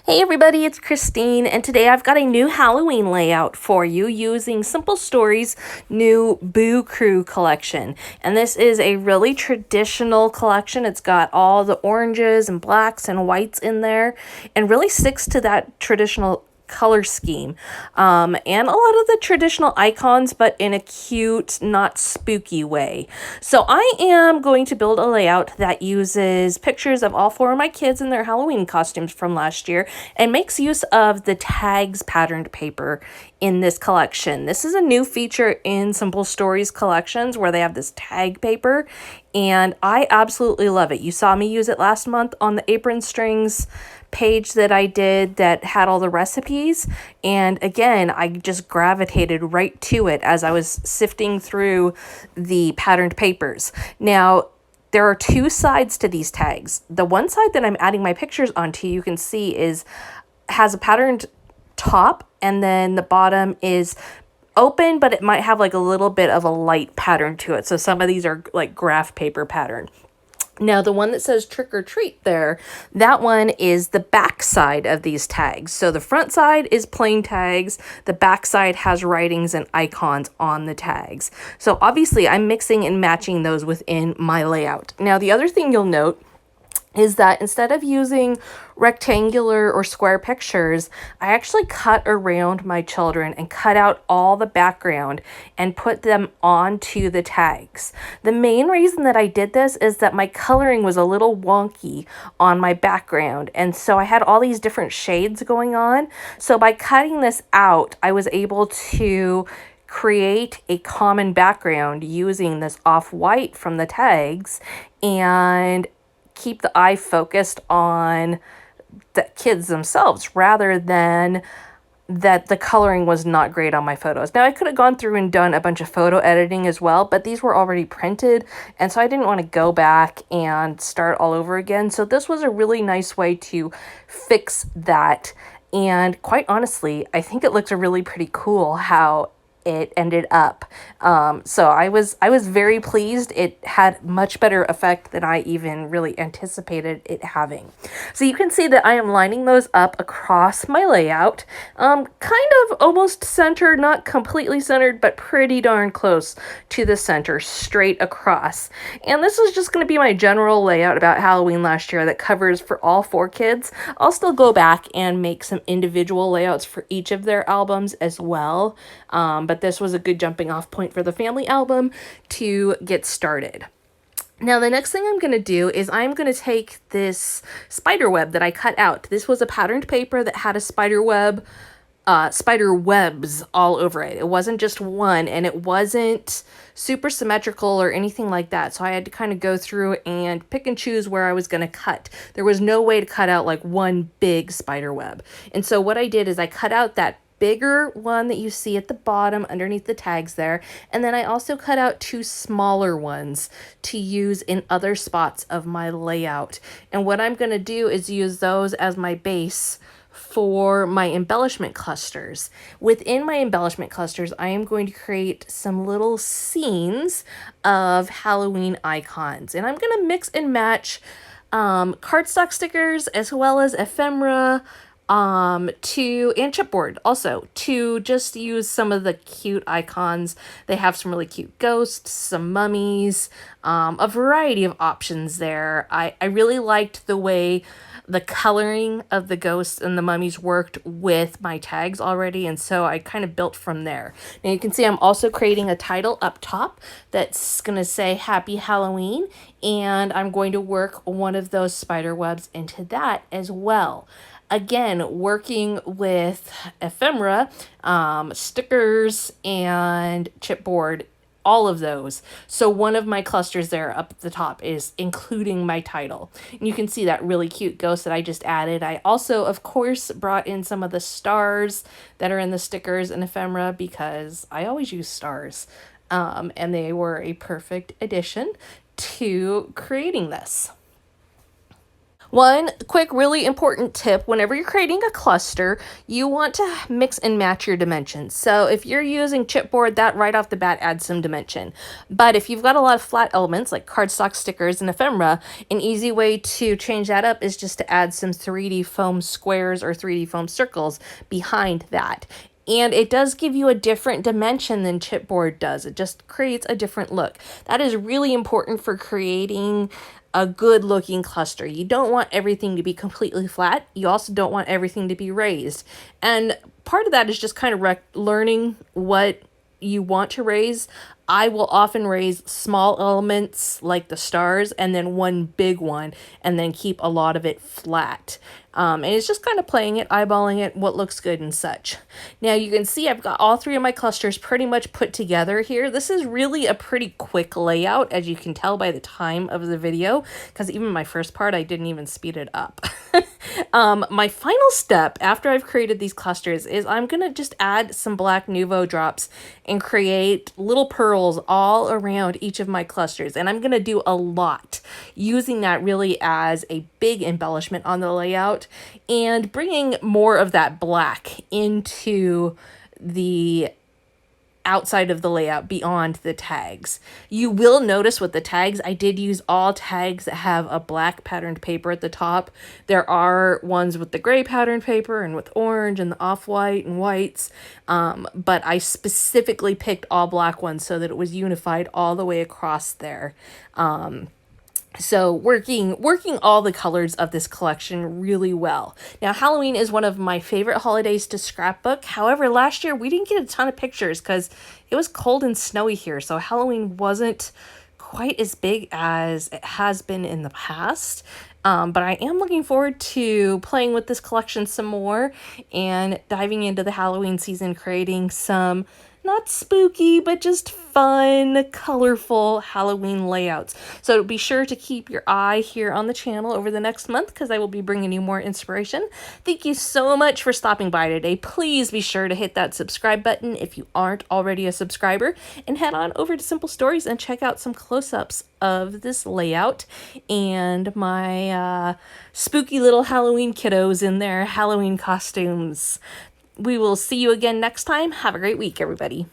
Hey everybody, it's Christine, and today I've got a new Halloween layout for you using Simple Stories' new Boo Crew collection. And this is a really traditional collection. It's got all the oranges and blacks and whites in there and really sticks to that traditional color scheme, and a lot of the traditional icons, but in a cute, not spooky way. So I am going to build a layout that uses pictures of all four of my kids in their Halloween costumes from last year and makes use of the tags patterned paper in this collection. This is a new feature in Simple Stories collections where they have this tag paper, and I absolutely love it. You saw me use it last month on the apron strings page that I did that had all the recipes, and again I just gravitated right to it as I was sifting through the patterned papers. Now there are two sides to these tags. The one side that I'm adding my pictures onto, you can see, has a patterned top, and then the bottom is open, but it might have like a little bit of a light pattern to it. So some of these are like graph paper pattern. Now, the one that says trick or treat there, that one is the back side of these tags. So the front side is plain tags. The back side has writings and icons on the tags. So obviously I'm mixing and matching those within my layout. Now, the other thing you'll note is that instead of using rectangular or square pictures, I actually cut around my children and cut out all the background and put them onto the tags. The main reason that I did this is that my coloring was a little wonky on my background, and so I had all these different shades going on. So by cutting this out, I was able to create a common background using this off-white from the tags and keep the eye focused on the kids themselves rather than that the coloring was not great on my photos. Now I could have gone through and done a bunch of photo editing as well, but these were already printed, and so I didn't want to go back and start all over again. So this was a really nice way to fix that. And quite honestly, I think it looks really pretty cool how it ended up. So I was very pleased. It had much better effect than I even really anticipated it having. So you can see that I am lining those up across my layout, kind of almost centered, not completely centered, but pretty darn close to the center, straight across. And this is just going to be my general layout about Halloween last year that covers for all four kids. I'll still go back and make some individual layouts for each of their albums as well. But this was a good jumping off point for the family album to get started. Now, the next thing I'm going to do is I'm going to take this spider web that I cut out. This was a patterned paper that had a spider webs all over it. It wasn't just one, and it wasn't super symmetrical or anything like that. So I had to kind of go through and pick and choose where I was going to cut. There was no way to cut out like one big spider web. And so what I did is I cut out that bigger one that you see at the bottom underneath the tags there, and then I also cut out two smaller ones to use in other spots of my layout. And what I'm going to do is use those as my base for my embellishment clusters. Within my embellishment clusters, I am going to create some little scenes of Halloween icons, and I'm going to mix and match cardstock stickers as well as ephemera, and chipboard also, to just use some of the cute icons. They have some really cute ghosts, some mummies, a variety of options there. I really liked the way the coloring of the ghosts and the mummies worked with my tags already, and so I kind of built from there. Now you can see I'm also creating a title up top that's going to say Happy Halloween, and I'm going to work one of those spider webs into that as well. Again, working with ephemera, stickers, and chipboard, all of those. So one of my clusters there up at the top is including my title. And you can see that really cute ghost that I just added. I also, of course, brought in some of the stars that are in the stickers and ephemera because I always use stars. And they were a perfect addition to creating this. One quick, really important tip, whenever you're creating a cluster, you want to mix and match your dimensions. So if you're using chipboard, that right off the bat adds some dimension. But if you've got a lot of flat elements like cardstock, stickers, and ephemera, an easy way to change that up is just to add some 3D foam squares or 3D foam circles behind that. And it does give you a different dimension than chipboard does. It just creates a different look. That is really important for creating a good looking cluster. You don't want everything to be completely flat. You also don't want everything to be raised. And part of that is just kind of learning what you want to raise. I will often raise small elements like the stars and then one big one and then keep a lot of it flat. And it's just kind of playing it, eyeballing it, what looks good and such. Now you can see I've got all three of my clusters pretty much put together here. This is really a pretty quick layout, as you can tell by the time of the video, because even my first part, I didn't even speed it up. My final step after I've created these clusters is I'm going to just add some black Nuvo drops and create little pearls all around each of my clusters. And I'm going to do a lot using that really as a big embellishment on the layout and bringing more of that black into the outside of the layout beyond the tags. You will notice with the tags, I did use all tags that have a black patterned paper at the top. There are ones with the gray patterned paper and with orange and the off-white and whites, but I specifically picked all black ones so that it was unified all the way across there. So working all the colors of this collection really well. Now, Halloween is one of my favorite holidays to scrapbook. However, last year we didn't get a ton of pictures because it was cold and snowy here. So Halloween wasn't quite as big as it has been in the past. But I am looking forward to playing with this collection some more and diving into the Halloween season, creating some not spooky, but just fun, colorful Halloween layouts. So be sure to keep your eye here on the channel over the next month because I will be bringing you more inspiration. Thank you so much for stopping by today. Please be sure to hit that subscribe button if you aren't already a subscriber, and head on over to Simple Stories and check out some close-ups of this layout and my spooky little Halloween kiddos in their Halloween costumes. We will see you again next time. Have a great week, everybody.